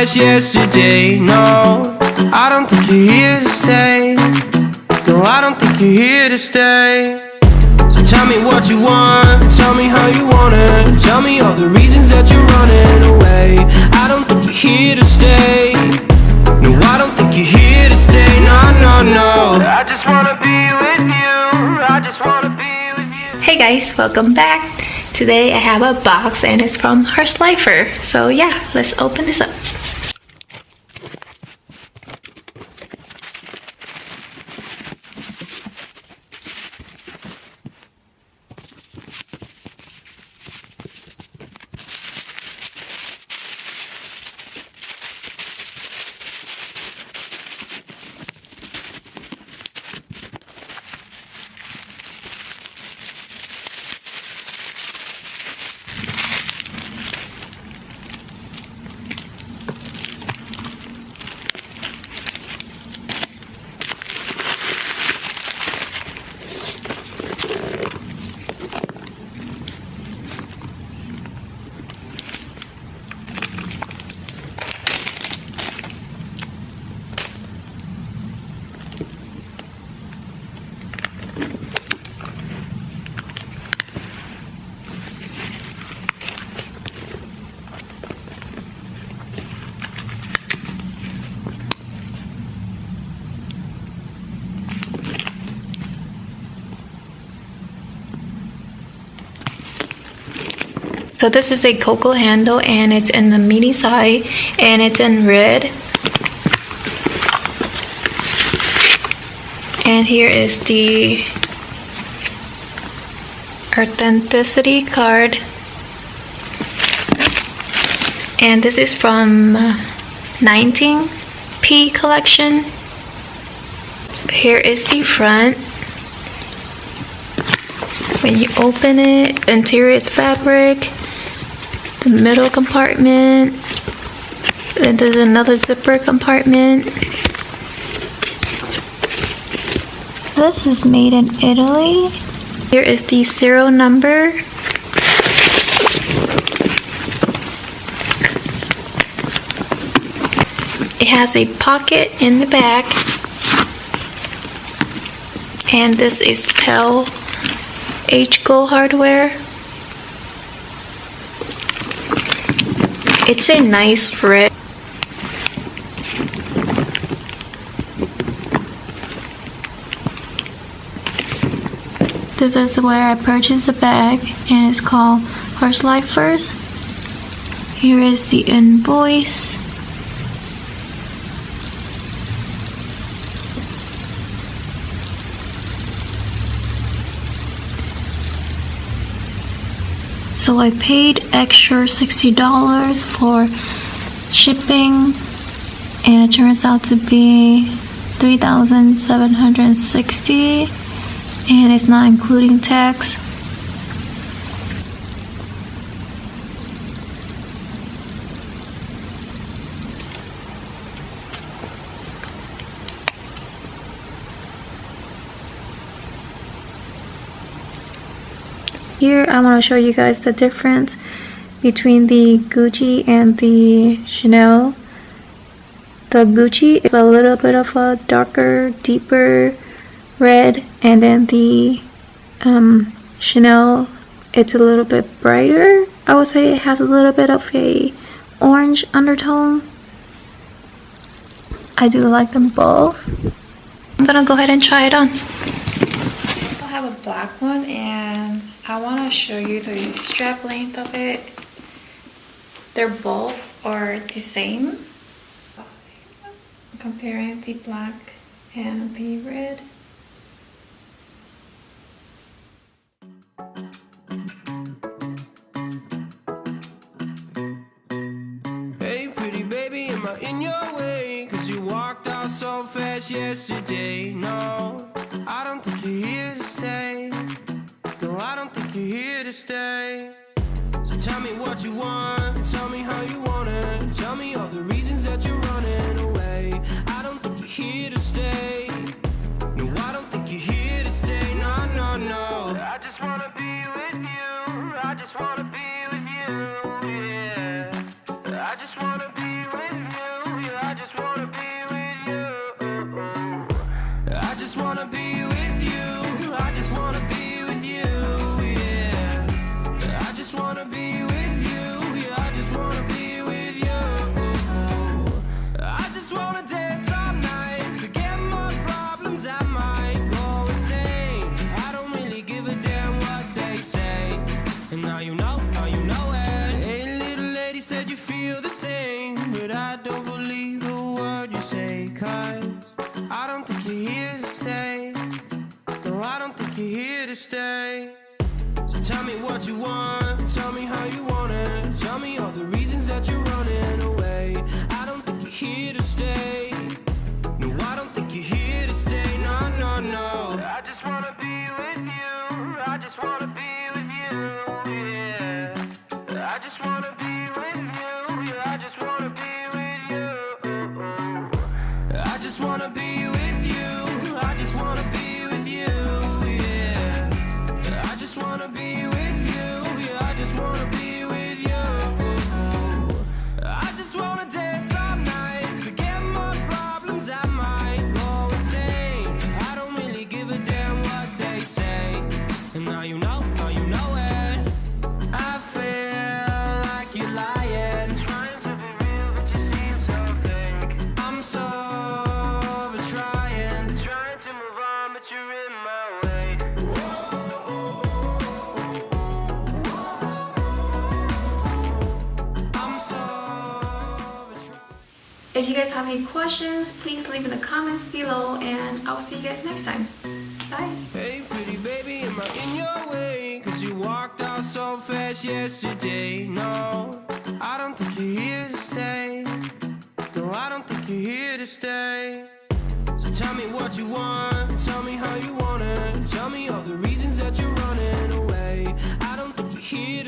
fast yesterday. No, I don't think you're here to stay. No, I don't think you're here to stay. So tell me what you want, tell me how you want it. Tell me all the reasons that you're running away. I don't think you're here to stay. No, I don't think you're here to stay. No, no, no. I just wanna be with you. I just wanna be with you. Hey guys, welcome back. Today I have a box and it's from Harsh Lifer. So yeah, let's open this up. So this is a Coco handle and it's in the mini size and it's in red. And here is the authenticity card. And this is from 19P collection. Here is the front. When you open it, interior is fabric. The middle compartment, then there's another zipper compartment. This is made in Italy. Here is the serial number. It has a pocket in the back, and this is Pell H-Go hardware. It's a nice red. This is where I purchased a bag and it's called Harsh Lifers. Here is the invoice. So I paid extra $60 for shipping and it turns out to be $3,760 and it's not including tax. Here I want to show you guys the difference between the Gucci and the Chanel. The Gucci is a little bit of a darker, deeper red, and then the Chanel, it's a little bit brighter. I would say it has a little bit of a orange undertone. I do like them both. I'm gonna go ahead and try it on. So I have a black one and I want to show you the strap length of it. They're both are the same. Comparing the black and the red. Hey pretty baby, am I in your way? Cause you walked out so fast yesterday. No, I don't think you're here to stay. No, I don't think you're here to stay. So tell me what you want, tell me how you want it. Tell me all the reasons that you're running away. I don't think you're here to stay. No, I don't think you're here to stay. No, no, no. I just wanna be with you. I just wanna be with you, yeah. I just wanna be with you. I just wanna be with you. I just wanna be with you, yeah. I just wanna be with you. Yeah, I just wanna be with you. I just wanna dance all night, forget my problems, I might go insane. I don't really give a damn what they say. And now you know it. Hey, little lady said you feel the same, but I don't believe a word you say, 'cause I don't think you're here to stay. No, I don't think you're here to stay. So tell me what you want, tell me how you want it. Tell me all the reasons that you're running away. I don't think you're here to stay. No, I don't think you're here to stay. No, no, no. I just wanna be with you. I just wanna be with you, yeah. I just wanna be with you. Yeah, I just wanna be with you. I just wanna be with you. I just wanna be with you, yeah. I just wanna be with you. Yeah, I just wanna be with you. I just wanna dance all night, forget my problems, I might go insane. I don't really give a damn what they say. And now you know it. I feel like you're lying, trying to be real, but you seem so fake. I'm so over trying to move on, but you're in my way. I'm so over trying. If you guys have any questions, please leave in the comments below, and I'll see you guys next time. Bye. Hey, pretty baby, am I in your way? 'Cause you walked out so fast yesterday. No, I don't think you're here to stay. No, I don't think you're here to stay. So tell me what you want, tell me how you want it. Tell me all the reasons that you're running away. I don't think you're here to